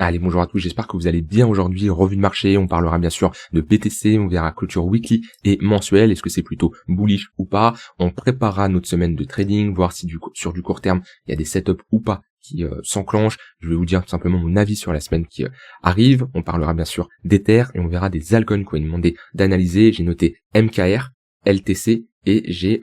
Allez, bonjour à tous, j'espère que vous allez bien aujourd'hui. Revue de marché, on parlera bien sûr de BTC, on verra clôture weekly et mensuelle, est-ce que c'est plutôt bullish ou pas. On préparera notre semaine de trading, voir si sur du court terme, il y a des setups ou pas qui s'enclenchent. Je vais vous dire tout simplement mon avis sur la semaine qui arrive. On parlera bien sûr d'Ether et on verra des altcoins qu'on m'a demandé d'analyser. J'ai noté MKR, LTC et j'ai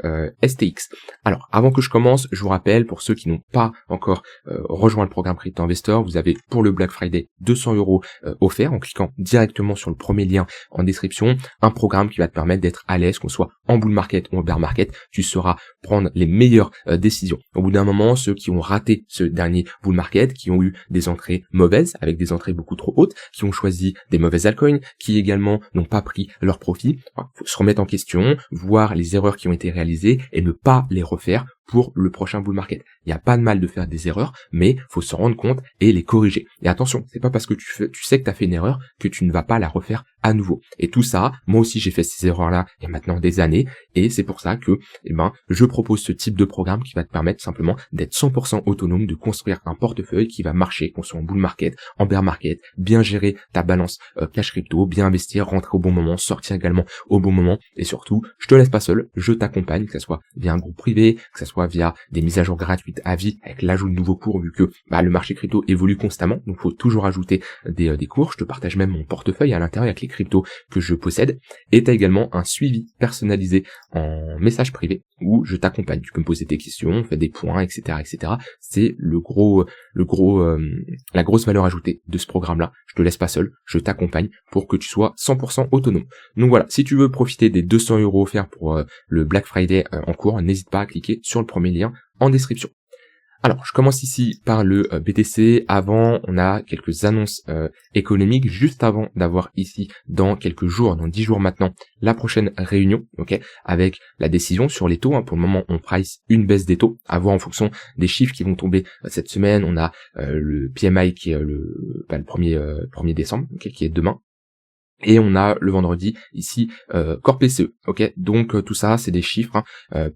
STX. Alors, avant que je commence, je vous rappelle, pour ceux qui n'ont pas encore rejoint le programme Crypto Investor, vous avez pour le Black Friday 200 € offerts en cliquant directement sur le premier lien en description, un programme qui va te permettre d'être à l'aise, qu'on soit en bull market ou en bear market, tu sauras prendre les meilleures décisions. Au bout d'un moment, ceux qui ont raté ce dernier bull market, qui ont eu des entrées mauvaises, avec des entrées beaucoup trop hautes, qui ont choisi des mauvaises altcoins, qui également n'ont pas pris leur profit, faut se remettre en question, voir les erreurs qui ont été réalisées et ne pas les refaire pour le prochain bull market. Il n'y a pas de mal de faire des erreurs, mais faut s'en rendre compte et les corriger. Et attention, c'est pas parce que tu sais que tu as fait une erreur que tu ne vas pas la refaire à nouveau. Et tout ça, moi aussi j'ai fait ces erreurs-là il y a maintenant des années, et c'est pour ça que je propose ce type de programme qui va te permettre simplement d'être 100% autonome, de construire un portefeuille qui va marcher, qu'on soit en bull market, en bear market, bien gérer ta balance cash crypto, bien investir, rentrer au bon moment, sortir également au bon moment, et surtout, je te laisse pas seul, je t'accompagne, que ce soit via un groupe privé, que ce soit via des mises à jour gratuites à vie avec l'ajout de nouveaux cours, vu que le marché crypto évolue constamment, donc faut toujours ajouter des cours. Je te partage même mon portefeuille à l'intérieur avec les cryptos que je possède, et tu as également un suivi personnalisé en message privé où je t'accompagne. Tu peux me poser tes questions, on fait des points, etc. C'est la grosse valeur ajoutée de ce programme-là. Je te laisse pas seul, je t'accompagne pour que tu sois 100% autonome. Donc voilà, si tu veux profiter des 200 € offerts pour le Black Friday en cours, n'hésite pas à cliquer sur le premier lien en description. Alors, je commence ici par le BTC. Avant, on a quelques annonces économiques, juste avant d'avoir ici, dans quelques jours, dans 10 jours maintenant, la prochaine réunion, avec la décision sur les taux. Pour le moment, on price une baisse des taux, à voir en fonction des chiffres qui vont tomber cette semaine. On a le PMI qui est le 1er décembre, qui est demain. Et on a le vendredi ici Core PCE, donc tout ça c'est des chiffres,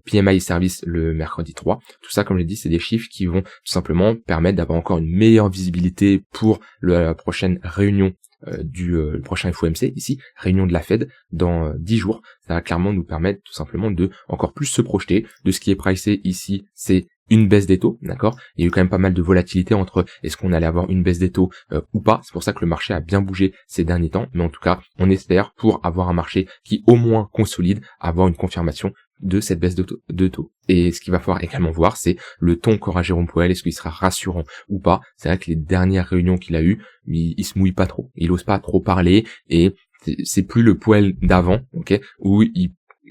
PMI service le mercredi 3, tout ça comme je l'ai dit c'est des chiffres qui vont tout simplement permettre d'avoir encore une meilleure visibilité pour la prochaine réunion le prochain FOMC ici, réunion de la Fed dans 10 jours. Ça va clairement nous permettre tout simplement de encore plus se projeter. De ce qui est pricé ici, c'est une baisse des taux, d'accord. Il y a eu quand même pas mal de volatilité entre est-ce qu'on allait avoir une baisse des taux ou pas. C'est pour ça que le marché a bien bougé ces derniers temps, mais en tout cas on espère, pour avoir un marché qui au moins consolide, avoir une confirmation de cette baisse de taux. Et ce qu'il va falloir également voir, c'est le ton qu'aura Jérôme Powell, est-ce qu'il sera rassurant ou pas. C'est vrai que les dernières réunions qu'il a eues, il se mouille pas trop, il ose pas trop parler, et c'est plus le Powell d'avant, où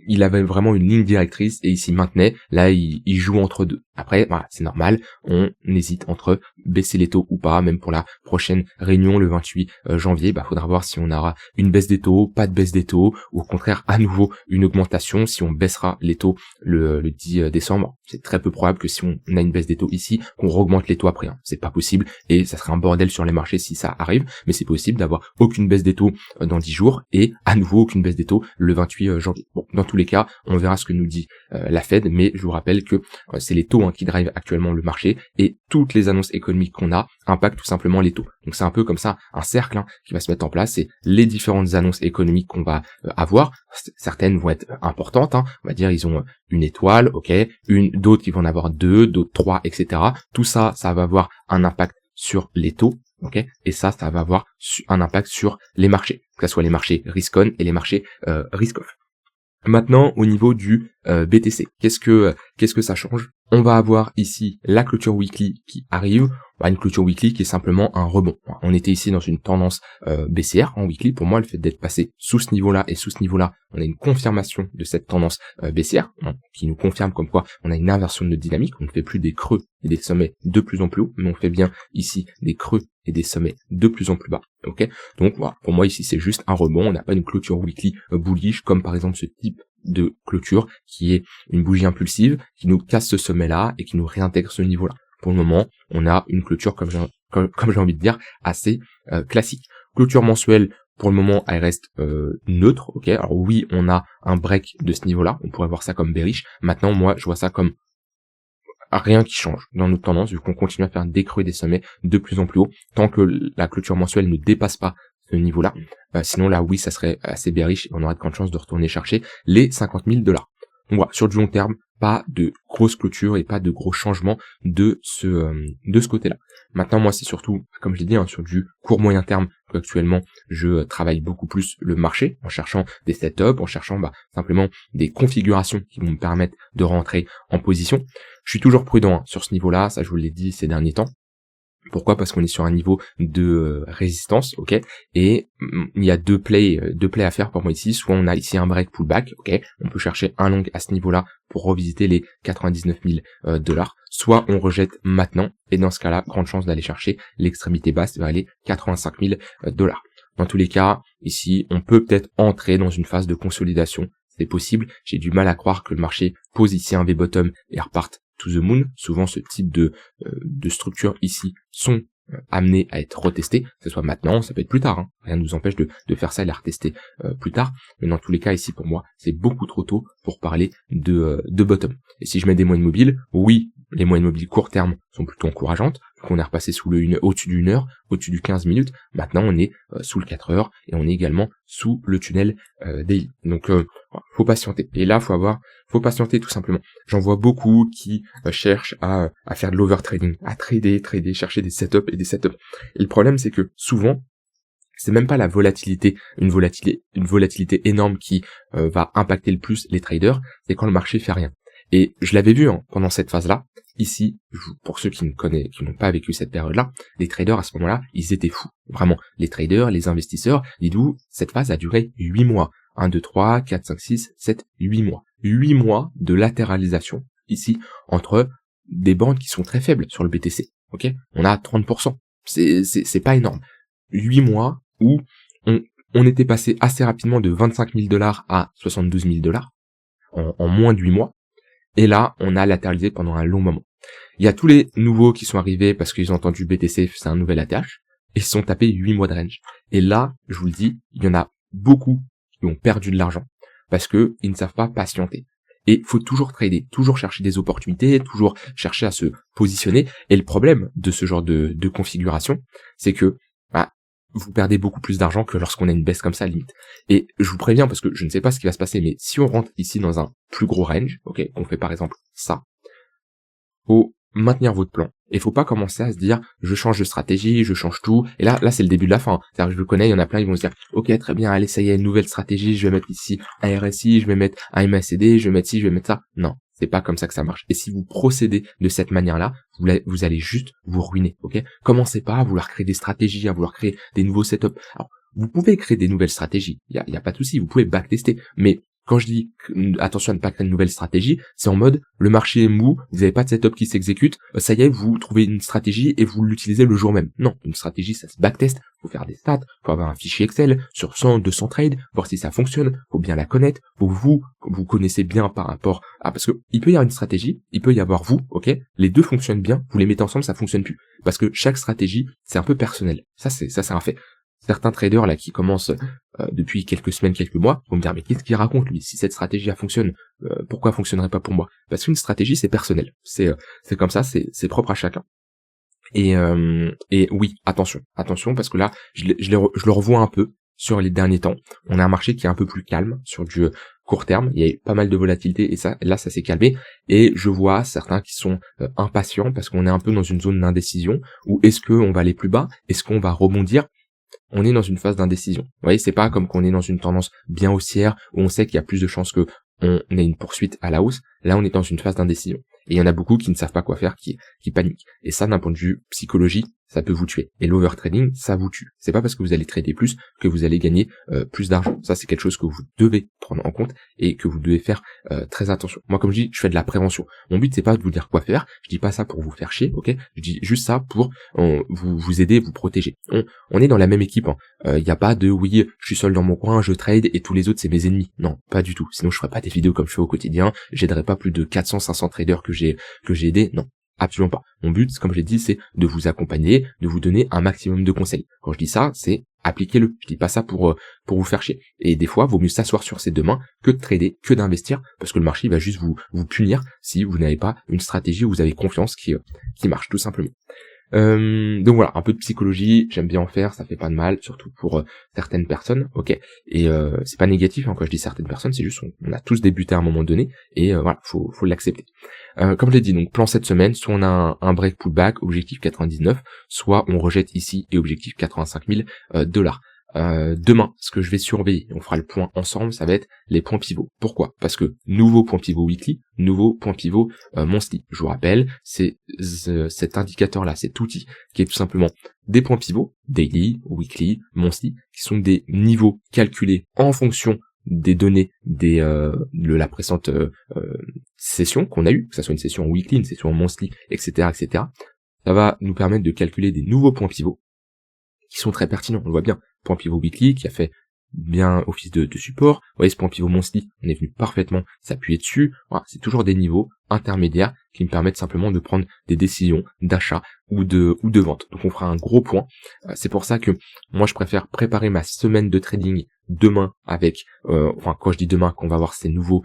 il avait vraiment une ligne directrice et il s'y maintenait. Là, il joue entre deux. Après, voilà, c'est normal. On hésite entre baisser les taux ou pas. Même pour la prochaine réunion, le 28 janvier, faudra voir si on aura une baisse des taux, pas de baisse des taux, ou au contraire, à nouveau, une augmentation. Si on baissera les taux le 10 décembre, c'est très peu probable que si on a une baisse des taux ici, qu'on augmente les taux après. C'est pas possible et ça serait un bordel sur les marchés si ça arrive. Mais c'est possible d'avoir aucune baisse des taux dans 10 jours et à nouveau aucune baisse des taux le 28 janvier. Bon, dans tous les cas, on verra ce que nous dit la Fed, mais je vous rappelle que c'est les taux qui drive actuellement le marché, et toutes les annonces économiques qu'on a impactent tout simplement les taux. Donc c'est un peu comme ça un cercle qui va se mettre en place, et les différentes annonces économiques qu'on va avoir, certaines vont être importantes, on va dire ils ont une étoile, d'autres qui vont en avoir deux, d'autres trois, etc. Tout ça, ça va avoir un impact sur les taux. Et ça va avoir un impact sur les marchés, que ce soit les marchés risk-on et les marchés risk-off. Maintenant, au niveau du BTC, qu'est-ce que ça change? On va avoir ici la clôture weekly qui arrive. Une clôture weekly qui est simplement un rebond. On était ici dans une tendance baissière en weekly. Pour moi, le fait d'être passé sous ce niveau-là et sous ce niveau-là, on a une confirmation de cette tendance baissière, qui nous confirme comme quoi on a une inversion de dynamique. On ne fait plus des creux et des sommets de plus en plus hauts, mais on fait bien ici des creux et des sommets de plus en plus bas. Donc voilà, pour moi ici c'est juste un rebond. On n'a pas une clôture weekly bullish comme par exemple ce type de clôture qui est une bougie impulsive qui nous casse ce sommet-là et qui nous réintègre ce niveau-là. Pour le moment, on a une clôture, comme j'ai envie de dire, assez classique. Clôture mensuelle, pour le moment, elle reste neutre. Alors oui, on a un break de ce niveau-là. On pourrait voir ça comme bearish. Maintenant, moi, je vois ça comme rien qui change dans notre tendance, vu qu'on continue à faire des creux et des sommets de plus en plus haut, tant que la clôture mensuelle ne dépasse pas ce niveau-là. Sinon là, oui, ça serait assez bearish et on aurait de grandes chances de retourner chercher les 50 000 $. Donc voilà, sur du long terme, pas de grosses clôtures et pas de gros changements de ce côté-là. Maintenant, moi, c'est surtout, comme je l'ai dit, sur du court moyen terme qu'actuellement, je travaille beaucoup plus le marché en cherchant des setups, en cherchant simplement des configurations qui vont me permettre de rentrer en position. Je suis toujours prudent sur ce niveau-là, ça je vous l'ai dit ces derniers temps. Pourquoi? Parce qu'on est sur un niveau de résistance, ok, et il y a deux plays à faire pour moi ici. Soit on a ici un break pullback, ok, on peut chercher un long à ce niveau-là pour revisiter les 99 000 $. Soit on rejette maintenant, et dans ce cas-là, grande chance d'aller chercher l'extrémité basse vers les 85 000 $. Dans tous les cas, ici, on peut peut-être entrer dans une phase de consolidation. C'est possible. J'ai du mal à croire que le marché pose ici un V-bottom et reparte to the moon. Souvent, ce type de structures ici sont amenées à être retestées, que ce soit maintenant, ça peut être plus tard, rien ne nous empêche de faire ça et de la retester plus tard, mais dans tous les cas ici pour moi c'est beaucoup trop tôt pour parler de bottom. Et si je mets des moyennes mobiles, oui, les moyennes mobiles court terme sont plutôt encourageantes, donc on est repassé sous au-dessus d'une heure, au-dessus du 15 minutes, maintenant on est sous le 4 heures et on est également sous le tunnel daily. Donc faut patienter, et là faut patienter tout simplement. J'en vois beaucoup qui cherchent à faire de l'overtrading, à trader, chercher des setups et des setups. Et le problème c'est que souvent, c'est même pas la volatilité, une volatilité énorme qui va impacter le plus les traders, c'est quand le marché fait rien. Et je l'avais vu pendant cette phase-là. Ici, pour ceux qui n'ont pas vécu cette période-là, les traders à ce moment-là, ils étaient fous. Vraiment, les traders, les investisseurs, dites-vous, cette phase a duré 8 mois. 1, 2, 3, 4, 5, 6, 7, 8 mois. 8 mois de latéralisation, ici, entre des bandes qui sont très faibles sur le BTC. Ok, on a 30%. C'est pas énorme. 8 mois où on était passé assez rapidement de 25 000 $ à 72 000 $ en moins de 8 mois. Et là, on a latéralisé pendant un long moment. Il y a tous les nouveaux qui sont arrivés parce qu'ils ont entendu BTC, c'est un nouvel ATH, et ils sont tapés 8 mois de range. Et là, je vous le dis, il y en a beaucoup qui ont perdu de l'argent parce que ils ne savent pas patienter. Et il faut toujours trader, toujours chercher des opportunités, toujours chercher à se positionner. Et le problème de ce genre de configuration, c'est que vous perdez beaucoup plus d'argent que lorsqu'on a une baisse comme ça, limite. Et je vous préviens, parce que je ne sais pas ce qui va se passer, mais si on rentre ici dans un plus gros range, ok, on fait par exemple ça, faut maintenir votre plan. Et faut pas commencer à se dire, je change de stratégie, je change tout. Et là c'est le début de la fin. C'est-à-dire que je le connais, il y en a plein, ils vont se dire, ok, très bien, allez, ça y est, une nouvelle stratégie, je vais mettre ici un RSI, je vais mettre un MACD, je vais mettre ci, je vais mettre ça. Non. C'est pas comme ça que ça marche. Et si vous procédez de cette manière-là, vous allez juste vous ruiner, ok? Commencez pas à vouloir créer des stratégies, à vouloir créer des nouveaux setups. Alors, vous pouvez créer des nouvelles stratégies. Il y a pas de souci, vous pouvez backtester. Mais quand je dis attention à ne pas créer une nouvelle stratégie, c'est en mode le marché est mou, vous n'avez pas de setup qui s'exécute, ça y est, vous trouvez une stratégie et vous l'utilisez le jour même. Non, une stratégie, ça se backteste, faut faire des stats, faut avoir un fichier Excel sur 100, 200 trades, voir si ça fonctionne, faut bien la connaître, faut vous connaissez bien par rapport à, parce que il peut y avoir une stratégie, il peut y avoir vous, ok, les deux fonctionnent bien, vous les mettez ensemble, ça fonctionne plus. Parce que chaque stratégie, c'est un peu personnel. Ça c'est un fait. Certains traders là qui commencent depuis quelques semaines, quelques mois, vont me dire mais qu'est-ce qu'il raconte lui? Si cette stratégie fonctionne, pourquoi fonctionnerait pas pour moi? Parce qu'une stratégie c'est personnel, c'est comme ça, c'est propre à chacun. Et oui, attention parce que là je le revois un peu sur les derniers temps. On a un marché qui est un peu plus calme sur du court terme, il y a eu pas mal de volatilité et ça s'est calmé, et je vois certains qui sont impatients parce qu'on est un peu dans une zone d'indécision où est-ce qu'on va aller plus bas, est-ce qu'on va rebondir. On est dans une phase d'indécision. Vous voyez, c'est pas comme qu'on est dans une tendance bien haussière où on sait qu'il y a plus de chances que on ait une poursuite à la hausse. Là, on est dans une phase d'indécision. Et il y en a beaucoup qui ne savent pas quoi faire, qui paniquent. Et ça, d'un point de vue psychologie, ça peut vous tuer. Et l'overtrading, ça vous tue. C'est pas parce que vous allez trader plus que vous allez gagner plus d'argent. Ça, c'est quelque chose que vous devez prendre en compte et que vous devez faire très attention. Moi, comme je dis, je fais de la prévention. Mon but, c'est pas de vous dire quoi faire. Je dis pas ça pour vous faire chier, ok? Je dis juste ça pour vous aider, vous protéger. On est dans la même équipe. Y a pas de oui, je suis seul dans mon coin, je trade et tous les autres c'est mes ennemis. Non, pas du tout. Sinon, je ferais pas des vidéos comme je fais au quotidien. J'aiderais pas plus de 400, 500 traders que j'ai aidé. Non. Absolument pas. Mon but, comme j'ai dit, c'est de vous accompagner, de vous donner un maximum de conseils. Quand je dis ça, c'est appliquez-le. Je dis pas ça pour vous faire chier. Et des fois, vaut mieux s'asseoir sur ses deux mains que de trader, que d'investir, parce que le marché il va juste vous punir si vous n'avez pas une stratégie où vous avez confiance qui marche tout simplement. Donc voilà, un peu de psychologie, j'aime bien en faire, ça fait pas de mal, surtout pour certaines personnes, ok. Et c'est pas négatif hein, quand je dis certaines personnes, c'est juste on a tous débuté à un moment donné et voilà, faut l'accepter. Comme je l'ai dit, donc plan cette semaine, soit on a un break pullback, objectif 99, soit on rejette ici et objectif 85 000 $. Demain, ce que je vais surveiller, on fera le point ensemble, ça va être les points pivots. Pourquoi? Parce que nouveau point pivot weekly, nouveau point pivot monthly. Je vous rappelle, c'est cet indicateur-là, cet outil qui est tout simplement des points pivots, daily, weekly, monthly, qui sont des niveaux calculés en fonction des données de la précédente session qu'on a eue, que ça soit une session weekly, une session monthly, etc., etc. Ça va nous permettre de calculer des nouveaux points pivots qui sont très pertinents, on le voit bien. Point pivot weekly qui a fait bien office de support. Vous voyez, ce point pivot monthly, on est venu parfaitement s'appuyer dessus. Voilà, c'est toujours des niveaux intermédiaires qui me permettent simplement de prendre des décisions d'achat ou de vente. Donc on fera un gros point. C'est pour ça que moi je préfère préparer ma semaine de trading demain avec, quand je dis demain, qu'on va voir ces nouveaux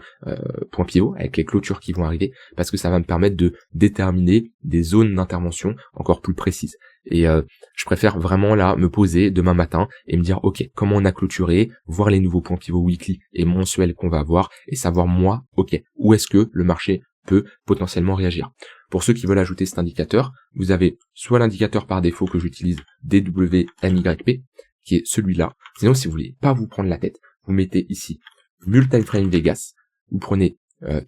points pivots avec les clôtures qui vont arriver, parce que ça va me permettre de déterminer des zones d'intervention encore plus précises. Et je préfère vraiment là me poser demain matin et me dire ok, comment on a clôturé, voir les nouveaux points pivots weekly et mensuels qu'on va avoir et savoir moi, ok, où est-ce que le marché peut potentiellement réagir. Pour ceux qui veulent ajouter cet indicateur, vous avez soit l'indicateur par défaut que j'utilise DWMYP, qui est celui-là. Sinon, si vous voulez pas vous prendre la tête, vous mettez ici Multime Vegas, vous prenez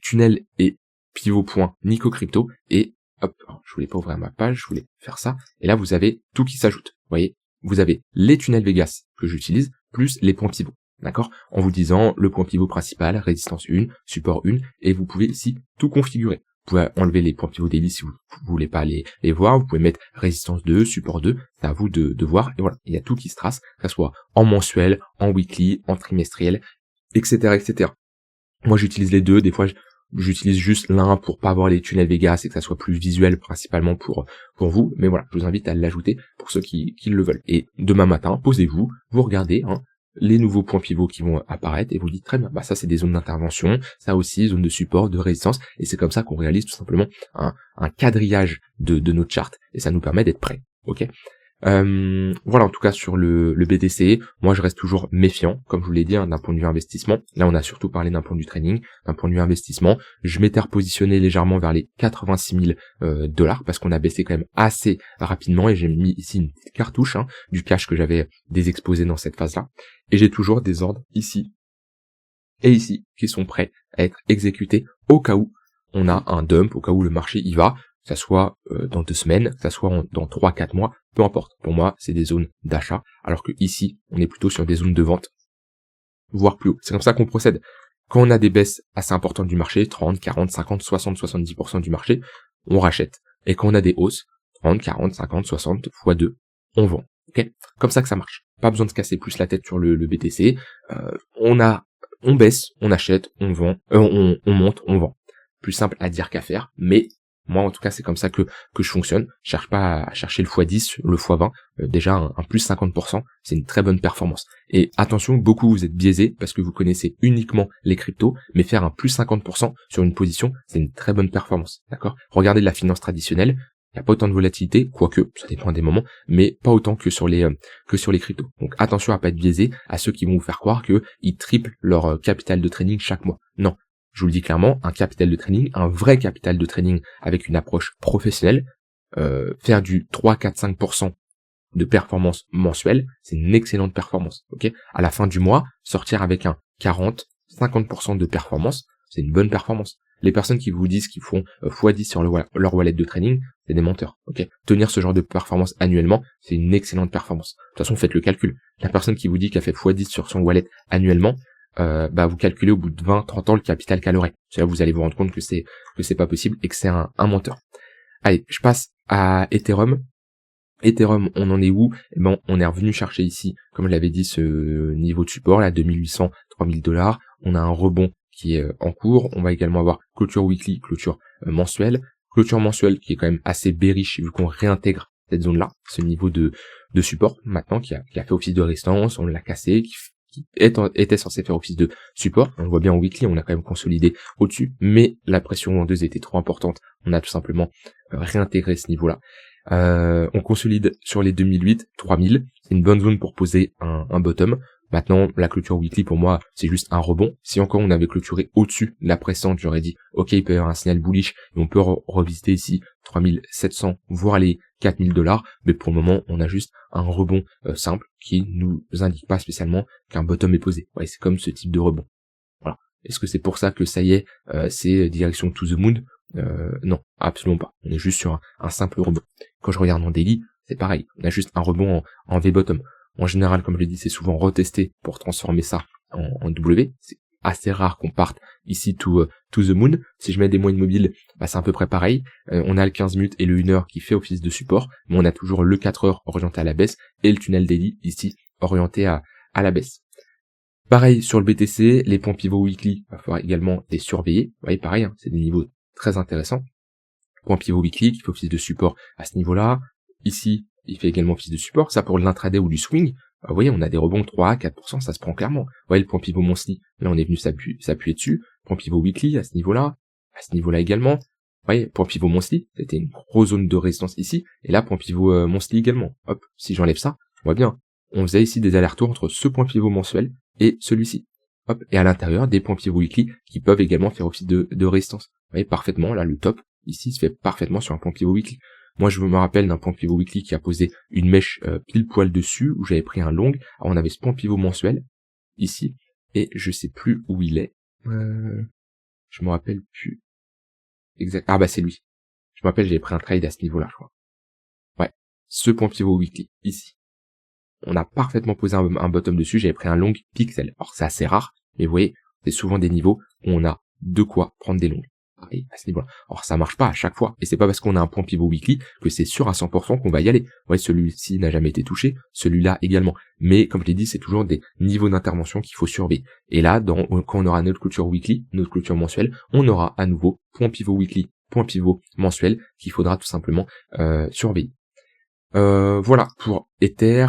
tunnel et pivot point Nico Crypto et hop, alors, je voulais pas ouvrir ma page, je voulais faire ça, et là vous avez tout qui s'ajoute. Vous voyez, vous avez les tunnels Vegas que j'utilise, plus les points pivots. D'accord? En vous disant le point pivot principal, résistance 1, support 1, et vous pouvez ici tout configurer. Vous pouvez enlever les points pivots daily si vous voulez pas les voir, vous pouvez mettre résistance 2, support 2, c'est à vous de voir, et voilà, il y a tout qui se trace, que ce soit en mensuel, en weekly, en trimestriel, etc., etc. Moi j'utilise les deux, des fois j'utilise juste l'un pour pas avoir les tunnels Vegas et que ça soit plus visuel principalement pour vous, mais voilà, je vous invite à l'ajouter pour ceux qui le veulent. Et demain matin, posez-vous, vous regardez les nouveaux points pivots qui vont apparaître et vous dites très bien, bah ça c'est des zones d'intervention, ça aussi zone de support, de résistance, et c'est comme ça qu'on réalise tout simplement un quadrillage de notre chart et ça nous permet d'être prêt. Ok. Voilà, en tout cas sur le BTC, moi je reste toujours méfiant, comme je vous l'ai dit, d'un point de vue investissement. Là on a surtout parlé d'un point de vue trading, d'un point de vue investissement. Je m'étais repositionné légèrement vers les 86 000 $, parce qu'on a baissé quand même assez rapidement, et j'ai mis ici une petite cartouche du cash que j'avais désexposé dans cette phase-là. Et j'ai toujours des ordres ici et ici qui sont prêts à être exécutés au cas où on a un dump, au cas où le marché y va, que ça soit dans 2 semaines, que ça soit dans 3-4 mois, peu importe. Pour moi, c'est des zones d'achat, alors que ici, on est plutôt sur des zones de vente, voire plus haut. C'est comme ça qu'on procède. Quand on a des baisses assez importantes du marché, 30, 40, 50, 60, 70% du marché, on rachète. Et quand on a des hausses, 30, 40, 50, 60 x 2, on vend. Ok, comme ça que ça marche. Pas besoin de se casser plus la tête sur le BTC. On baisse, on achète, on vend, on monte, on vend. Plus simple à dire qu'à faire, mais moi, en tout cas, c'est comme ça que je fonctionne. Je cherche pas à chercher le x10, le x20. Déjà, un plus 50%, c'est une très bonne performance. Et attention, beaucoup vous êtes biaisés parce que vous connaissez uniquement les cryptos, mais faire un plus 50% sur une position, c'est une très bonne performance. D'accord? Regardez la finance traditionnelle. Il n'y a pas autant de volatilité, quoique, ça dépend des moments, mais pas autant que sur les cryptos. Donc attention à pas être biaisé à ceux qui vont vous faire croire qu'ils triplent leur capital de trading chaque mois. Non. Je vous le dis clairement, un capital de trading, un vrai capital de trading avec une approche professionnelle, faire du 3, 4, 5% de performance mensuelle, c'est une excellente performance. Ok, à la fin du mois, sortir avec un 40, 50% de performance, c'est une bonne performance. Les personnes qui vous disent qu'ils font x10 sur leur wallet de trading, c'est des menteurs. Ok, tenir ce genre de performance annuellement, c'est une excellente performance. De toute façon, faites le calcul. La personne qui vous dit qu'elle fait x10 sur son wallet annuellement, vous calculez au bout de 20-30 ans le capital qu'elle aurait. C'est là vous allez vous rendre compte que c'est pas possible et que c'est un menteur. Allez, je passe à Ethereum. Ethereum, on en est où? Eh ben, on est revenu chercher ici, comme je l'avais dit, ce niveau de support, là, 2800, 3000 $. On a un rebond qui est en cours. On va également avoir clôture weekly, clôture mensuelle. Clôture mensuelle qui est quand même assez bearish vu qu'on réintègre cette zone-là, ce niveau de support, maintenant, qui a fait office de résistance, on l'a cassé, qui était censé faire office de support. On le voit bien en weekly, on a quand même consolidé au-dessus, mais la pression vendeuse était trop importante. On a tout simplement réintégré ce niveau-là. On consolide sur les 2008, 3000. C'est une bonne zone pour poser un bottom. Maintenant, la clôture weekly, pour moi, c'est juste un rebond. Si encore on avait clôturé au-dessus de la précédente, j'aurais dit, ok, il peut y avoir un signal bullish, et on peut revisiter ici 3700, voire les $4000, mais pour le moment, on a juste un rebond simple qui nous indique pas spécialement qu'un bottom est posé. Ouais, c'est comme ce type de rebond. Voilà. Est-ce que c'est pour ça que ça y est, c'est direction to the moon? Non, absolument pas. On est juste sur un simple rebond. Quand je regarde en daily, c'est pareil. On a juste un rebond en V-bottom. En général, comme je l'ai dit, c'est souvent retesté pour transformer ça en W. C'est assez rare qu'on parte ici to the moon. Si je mets des moyennes mobiles, bah, c'est à peu près pareil. On a le 15 minutes et le 1 heure qui fait office de support, mais on a toujours le 4 heures orienté à la baisse et le tunnel daily ici orienté à la baisse. Pareil sur le BTC, les points pivots weekly, il va falloir également les surveiller. Vous voyez, pareil, hein, c'est des niveaux très intéressants. Point pivot weekly qui fait office de support à ce niveau-là. Ici, il fait également office de support. Ça pour l'intraday ou du swing. Vous voyez, on a des rebonds 3 à 4%, ça se prend clairement. Vous voyez le point pivot monthly, là on est venu s'appuyer dessus. Point pivot weekly à ce niveau-là également. Vous voyez, point pivot monthly, c'était une grosse zone de résistance ici. Et là, point pivot monthly également. Hop, si j'enlève ça, on voit bien. On faisait ici des allers-retours entre ce point pivot mensuel et celui-ci. Hop, et à l'intérieur, des points pivot weekly qui peuvent également faire office de résistance. Vous voyez, parfaitement, là, le top, ici, se fait parfaitement sur un point pivot weekly. Moi, je me rappelle d'un point pivot weekly qui a posé une mèche pile poil dessus, où j'avais pris un long. Alors, on avait ce point pivot mensuel, ici, et je sais plus où il est. Je me rappelle plus. Exact. Ah bah c'est lui. Je me rappelle, j'avais pris un trade à ce niveau-là, je crois. Ouais, ce point pivot weekly, ici. On a parfaitement posé un bottom dessus, j'avais pris un long pixel. Alors, c'est assez rare, mais vous voyez, c'est souvent des niveaux où on a de quoi prendre des longs. Pareil, à ce niveau-là. Alors, ça marche pas à chaque fois. Et c'est pas parce qu'on a un point pivot weekly que c'est sûr à 100% qu'on va y aller. Ouais, celui-ci n'a jamais été touché, celui-là également. Mais, comme je l'ai dit, c'est toujours des niveaux d'intervention qu'il faut surveiller. Et là, quand on aura notre clôture weekly, notre clôture mensuelle, on aura à nouveau point pivot weekly, point pivot mensuel qu'il faudra tout simplement surveiller. Voilà, pour Ether,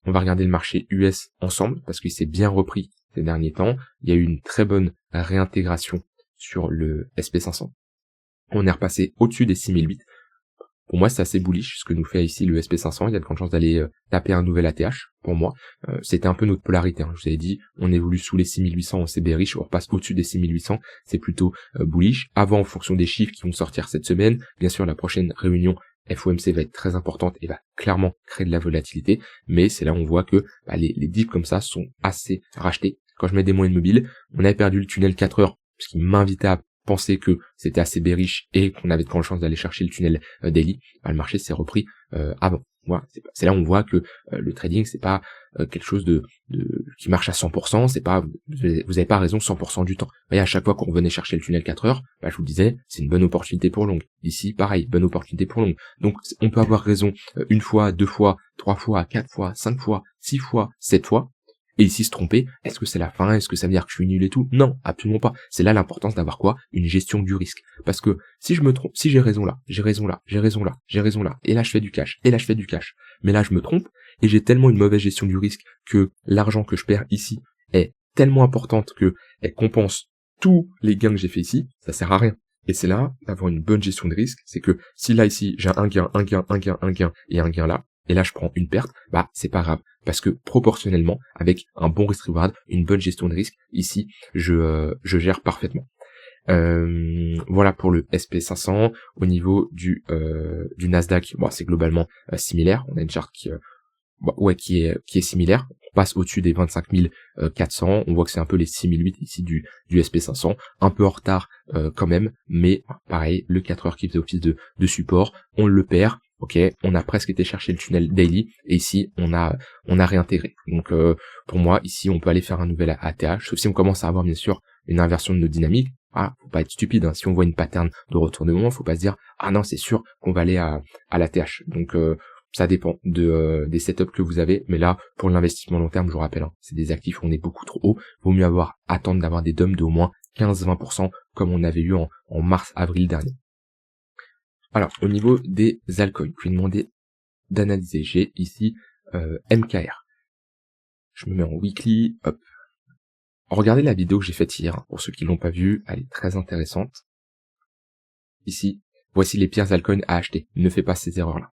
on va regarder le marché US ensemble parce qu'il s'est bien repris ces derniers temps. Il y a eu une très bonne réintégration sur le SP500. On est repassé au-dessus des 6008. Pour moi, c'est assez bullish ce que nous fait ici le SP500. Il y a de grandes chances d'aller taper un nouvel ATH pour moi. C'était un peu notre polarité. Hein. Je vous avais dit, on évolue sous les 6800, on s'est bearish, on repasse au-dessus des 6800. C'est plutôt bullish. Avant, en fonction des chiffres qui vont sortir cette semaine, bien sûr, la prochaine réunion FOMC va être très importante et va clairement créer de la volatilité. Mais c'est là où on voit que les dips comme ça sont assez rachetés. Quand je mets des moyennes mobiles, on avait perdu le tunnel 4 heures, ce qui m'invitait à penser que c'était assez bearish et qu'on avait de grandes chances d'aller chercher le tunnel daily. Le marché s'est repris avant. Voilà, c'est là où on voit que le trading c'est pas quelque chose de qui marche à 100%, c'est pas vous avez pas raison 100% du temps. Vous voyez, à chaque fois qu'on revenait chercher le tunnel 4 heures, je vous disais, c'est une bonne opportunité pour long. Ici, pareil, bonne opportunité pour long. Donc on peut avoir raison une fois, deux fois, trois fois, quatre fois, 5 fois, 6 fois, 7 fois. Et ici se tromper, est-ce que c'est la fin, est-ce que ça veut dire que je suis nul et tout? Non, absolument pas. C'est là l'importance d'avoir quoi? Une gestion du risque. Parce que si je me trompe, si j'ai raison là, j'ai raison là, j'ai raison là, j'ai raison là, et là je fais du cash, et là je fais du cash, mais là je me trompe, et j'ai tellement une mauvaise gestion du risque que l'argent que je perds ici est tellement importante que elle compense tous les gains que j'ai fait ici, ça sert à rien. Et c'est là d'avoir une bonne gestion de risque, c'est que si là ici j'ai un gain et un gain là, et là je prends une perte, c'est pas grave, parce que proportionnellement, avec un bon risk reward, une bonne gestion de risque, ici je gère parfaitement. Voilà pour le SP500. Au niveau du Nasdaq, c'est globalement similaire. On a une charte qui est similaire. On passe au-dessus des 25 400. On voit que c'est un peu les 6008 ici du SP500. Un peu en retard quand même, mais pareil, le 4 heures qui faisait office de support, on le perd. Ok, on a presque été chercher le tunnel daily et ici on a réintégré. Donc pour moi ici on peut aller faire un nouvel ATH, sauf si on commence à avoir bien sûr une inversion de nos dynamiques. Faut pas être stupide, hein. Si on voit une pattern de retournement, faut pas se dire ah non c'est sûr qu'on va aller à l'ATH. Donc ça dépend des setups que vous avez, mais là pour l'investissement long terme, je vous rappelle, c'est des actifs où on est beaucoup trop haut. Vaut mieux attendre d'avoir des DOM de au moins 15-20% comme on avait eu en mars-avril dernier. Alors, au niveau des altcoins, je vais demander d'analyser. J'ai ici MKR. Je me mets en weekly, hop. Regardez la vidéo que j'ai faite hier, pour ceux qui l'ont pas vue, elle est très intéressante. Ici, voici les pires altcoins à acheter. Ne fais pas ces erreurs-là.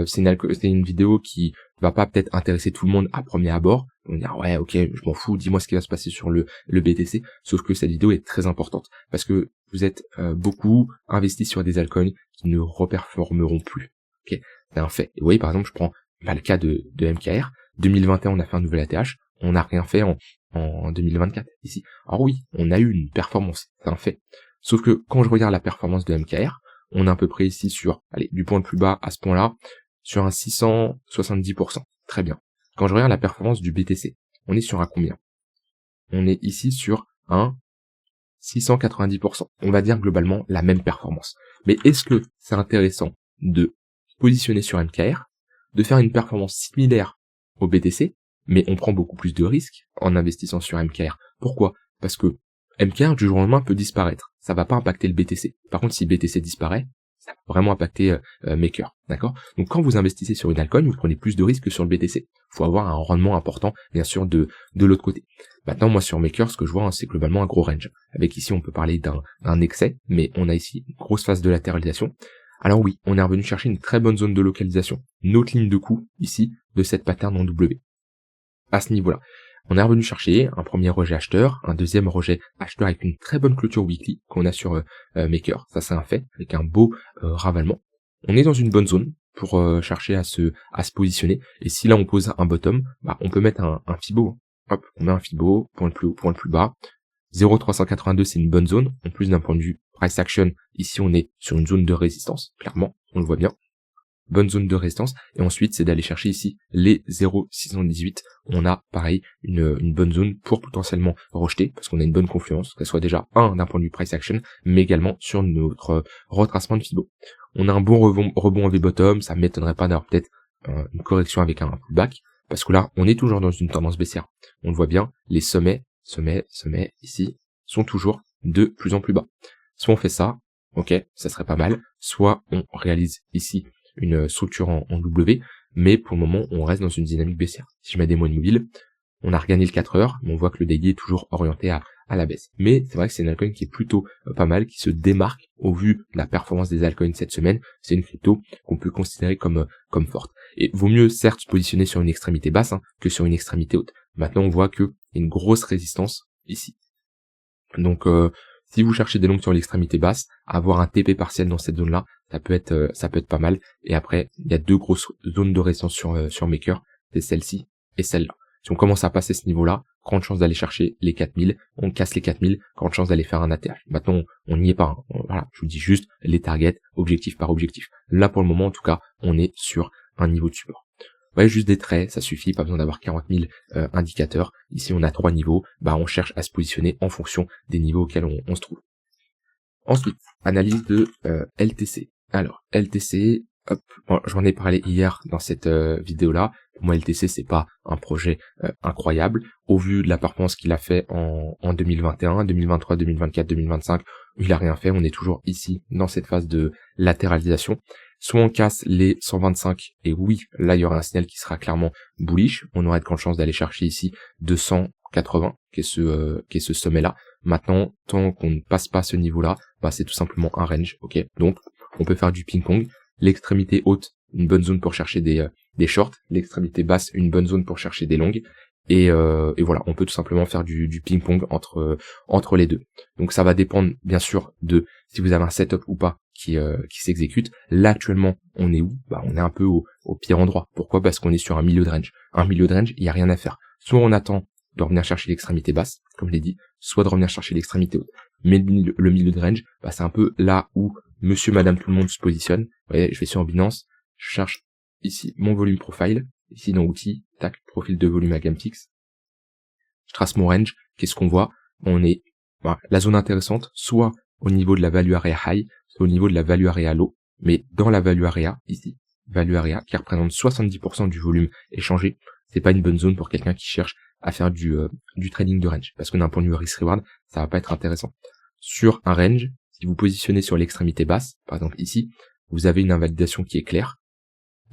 C'est une vidéo qui va pas peut-être intéresser tout le monde à premier abord. On va dire ouais, ok, je m'en fous, dis-moi ce qui va se passer sur le BTC. Sauf que cette vidéo est très importante parce que vous êtes beaucoup investis sur des altcoins qui ne reperformeront plus. Ok, c'est un fait. Et vous voyez, par exemple, je prends le cas de MKR. 2021, on a fait un nouvel ATH. On n'a rien fait en 2024 ici. Alors oui, on a eu une performance, c'est un fait. Sauf que quand je regarde la performance de MKR, on est à peu près ici sur, allez, du point le plus bas à ce point-là, sur un 670%. Très bien. Quand je regarde la performance du BTC, on est sur un combien? On est ici sur un 690%. On va dire globalement la même performance. Mais est-ce que c'est intéressant de positionner sur MKR, de faire une performance similaire au BTC, mais on prend beaucoup plus de risques en investissant sur MKR? Pourquoi? Parce que MKR du jour au lendemain peut disparaître. Ça va pas impacter le BTC. Par contre, si BTC disparaît, ça va vraiment impacter Maker, d'accord? Donc quand vous investissez sur une altcoin, vous prenez plus de risques que sur le BTC. Il faut avoir un rendement important, bien sûr, de l'autre côté. Maintenant, moi sur Maker, ce que je vois, c'est globalement un gros range. Avec ici, on peut parler d'un excès, mais on a ici une grosse phase de latéralisation. Alors oui, on est revenu chercher une très bonne zone de localisation, une autre ligne de coup, ici, de cette pattern en W. À ce niveau-là. On est revenu chercher un premier rejet acheteur, un deuxième rejet acheteur avec une très bonne clôture weekly qu'on a sur Maker. Ça c'est un fait, avec un beau ravalement. On est dans une bonne zone pour chercher à se positionner. Et si là on pose un bottom, bah, on peut mettre un Fibo. Hop, on met un Fibo, point le plus haut, point le plus bas. 0,382 c'est une bonne zone. En plus d'un point de vue price action, ici on est sur une zone de résistance, clairement, on le voit bien. Bonne zone de résistance, et ensuite c'est d'aller chercher ici les 0,618. On a pareil une bonne zone pour potentiellement rejeter, parce qu'on a une bonne confluence, qu'elle soit déjà d'un point de vue price action, mais également sur notre retracement de Fibo. On a un bon rebond en V-bottom, ça m'étonnerait pas d'avoir peut-être une correction avec un pullback, parce que là on est toujours dans une tendance baissière. On le voit bien, les sommets ici sont toujours de plus en plus bas. Soit on fait ça, ok, ça serait pas mal, soit on réalise ici une structure en W, mais pour le moment on reste dans une dynamique baissière. Si je mets des moyennes mobiles, on a regagné le 4 heures, mais on voit que le daily est toujours orienté à la baisse. Mais c'est vrai que c'est une altcoin qui est plutôt pas mal, qui se démarque au vu de la performance des altcoins cette semaine. C'est une crypto qu'on peut considérer comme forte. Et vaut mieux certes se positionner sur une extrémité basse que sur une extrémité haute. Maintenant on voit qu'il y a une grosse résistance ici. Donc si vous cherchez des longues sur l'extrémité basse, avoir un TP partiel dans cette zone-là, ça peut être pas mal. Et après, il y a deux grosses zones de résistance sur Maker, c'est celle-ci et celle-là. Si on commence à passer ce niveau-là, grande chance d'aller chercher les 4000, on casse les 4000, grande chance d'aller faire un ATH. Maintenant, on n'y est pas. Voilà, je vous dis juste les targets, objectif par objectif. Là, pour le moment, en tout cas, on est sur un niveau de support. Ouais, juste des traits, ça suffit, pas besoin d'avoir 40 000 indicateurs. Ici, on a 3 niveaux, bah on cherche à se positionner en fonction des niveaux auxquels on se trouve. Ensuite, analyse de LTC. Alors, LTC, hop, bon, j'en ai parlé hier dans cette vidéo-là. Pour moi, LTC, c'est pas un projet incroyable. Au vu de la performance qu'il a fait en 2021, 2023, 2024, 2025, il a rien fait. On est toujours ici, dans cette phase de latéralisation. Soit on casse les 125, et oui, là il y aura un signal qui sera clairement bullish, on aurait de grandes chances d'aller chercher ici 280, qui est ce sommet-là. Maintenant, tant qu'on ne passe pas ce niveau-là, bah c'est tout simplement un range, ok. Donc, on peut faire du ping-pong, l'extrémité haute, une bonne zone pour chercher des shorts, l'extrémité basse, une bonne zone pour chercher des longues, et voilà, on peut tout simplement faire du ping-pong entre les deux. Donc ça va dépendre bien sûr de si vous avez un setup ou pas qui s'exécute. Là actuellement on est où? Bah on est un peu au pire endroit. Pourquoi? Parce qu'on est sur un milieu de range. Un milieu de range, il n'y a rien à faire. Soit on attend de revenir chercher l'extrémité basse, comme je l'ai dit, soit de revenir chercher l'extrémité haute. Mais le milieu de range, bah c'est un peu là où monsieur, madame, tout le monde se positionne. Vous voyez, je vais sur Binance, je cherche ici mon volume profile, ici dans outils, tac, profil de volume à GameFix. Je trace mon range, qu'est-ce qu'on voit? On est, voilà, la zone intéressante, soit au niveau de la value area high, soit au niveau de la value area low, mais dans la value area, ici, value area, qui représente 70% du volume échangé, c'est pas une bonne zone pour quelqu'un qui cherche à faire du trading de range, parce que d'un point de vue risk-reward, ça va pas être intéressant. Sur un range, si vous positionnez sur l'extrémité basse, par exemple ici, vous avez une invalidation qui est claire.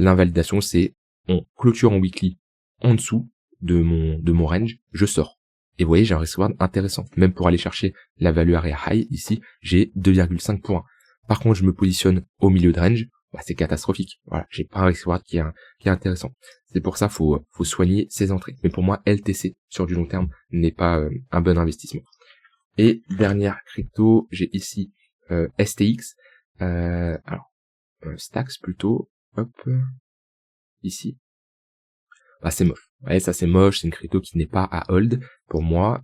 L'invalidation, c'est on clôture en weekly en dessous de mon range, je sors. Et vous voyez, j'ai un risk reward intéressant. Même pour aller chercher la value area high, ici, j'ai 2,5 points. Par contre, je me positionne au milieu de range, c'est catastrophique. Voilà, j'ai pas un risk reward qui est intéressant. C'est pour ça, faut soigner ses entrées. Mais pour moi, LTC, sur du long terme, n'est pas un bon investissement. Et dernière crypto, j'ai ici STX. Stacks plutôt. Hop. Ici. C'est moche. Ouais, ça c'est moche, c'est une crypto qui n'est pas à hold. Pour moi,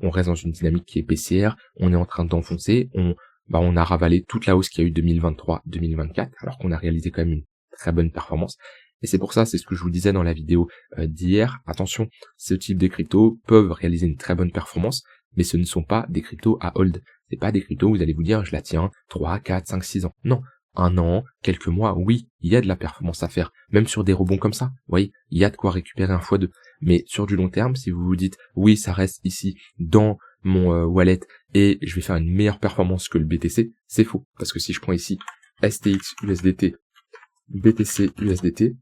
on reste dans une dynamique qui est baissière, on est en train d'enfoncer, on a ravalé toute la hausse qu'il y a eu 2023-2024, alors qu'on a réalisé quand même une très bonne performance. Et c'est pour ça, c'est ce que je vous disais dans la vidéo d'hier, attention, ce type de cryptos peuvent réaliser une très bonne performance, mais ce ne sont pas des cryptos à hold. C'est pas des cryptos où vous allez vous dire, je la tiens 3, 4, 5, 6 ans. Non. 1 an, quelques mois, oui, il y a de la performance à faire, même sur des rebonds comme ça, vous voyez, il y a de quoi récupérer un x2. Mais sur du long terme, si vous vous dites, oui, ça reste ici dans mon wallet et je vais faire une meilleure performance que le BTC, c'est faux. Parce que si je prends ici STX USDT, BTC USDT, vous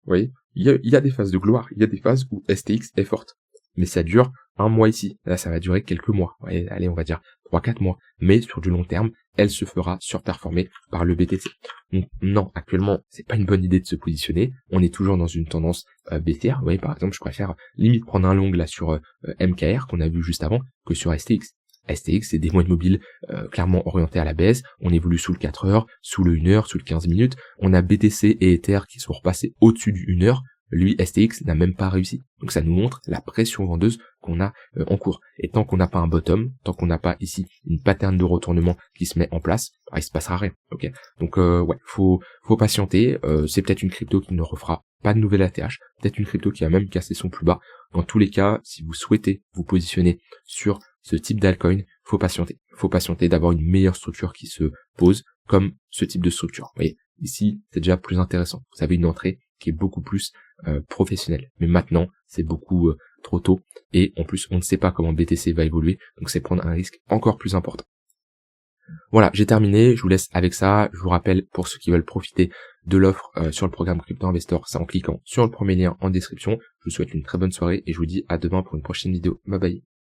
voyez, il y a des phases de gloire, il y a des phases où STX est forte. Mais ça dure un mois ici. Là, ça va durer quelques mois. Ouais, allez, on va dire 3-4 mois. Mais sur du long terme, elle se fera surperformer par le BTC. Donc non, actuellement, c'est pas une bonne idée de se positionner. On est toujours dans une tendance baissière. Vous voyez, par exemple, je préfère limite prendre un long là sur MKR qu'on a vu juste avant que sur STX. STX, c'est des moyennes mobiles clairement orientés à la baisse. On évolue sous le 4 heures, sous le 1 heure, sous le 15 minutes. On a BTC et Ether qui sont repassés au-dessus du 1 heure. Lui, STX n'a même pas réussi. Donc ça nous montre la pression vendeuse qu'on a en cours. Et tant qu'on n'a pas un bottom, tant qu'on n'a pas ici une pattern de retournement qui se met en place, il se passera rien. Ok. Donc faut patienter. C'est peut-être une crypto qui ne refera pas de nouvelle ATH, peut-être une crypto qui a même cassé son plus bas. Dans tous les cas, si vous souhaitez vous positionner sur ce type d'altcoin, faut patienter. Faut patienter d'avoir une meilleure structure qui se pose comme ce type de structure. Vous voyez, ici, c'est déjà plus intéressant. Vous avez une entrée qui est beaucoup plus professionnelle. Mais maintenant, c'est beaucoup trop tôt. Et en plus, on ne sait pas comment BTC va évoluer. Donc c'est prendre un risque encore plus important. Voilà, j'ai terminé. Je vous laisse avec ça. Je vous rappelle, pour ceux qui veulent profiter de l'offre sur le programme Crypto Investor, c'est en cliquant sur le premier lien en description. Je vous souhaite une très bonne soirée et je vous dis à demain pour une prochaine vidéo. Bye bye.